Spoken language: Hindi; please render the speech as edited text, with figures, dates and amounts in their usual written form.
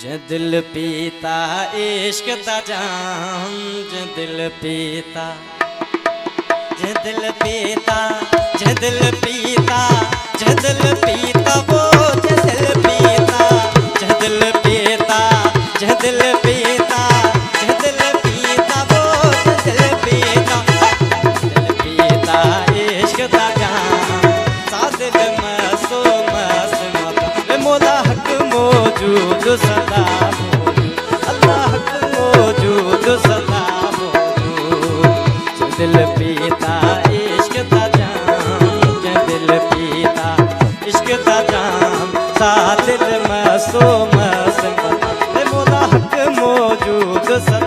जे दिल पीता इश्क दा जाम, जे दिल पीता, जे दिल पीता, जे दिल पीता, जे दिल पीता वो जे दिल पीता, जे दिल पीता, जे दिल पीता, जे दिल पीता वो जे दिल पीता, दिल पीता इश्क दा जाम, सा दिल मासूम मासूम मौला हक मौजूद सदा मौजूद, अल्लाह हक मौजूद सदा मौजूद। जे दिल पीता इश्क दा जाम, जे दिल पीता इश्क दा जाम, सा दिल मासूम मासूम मौला हक मौजूद सदा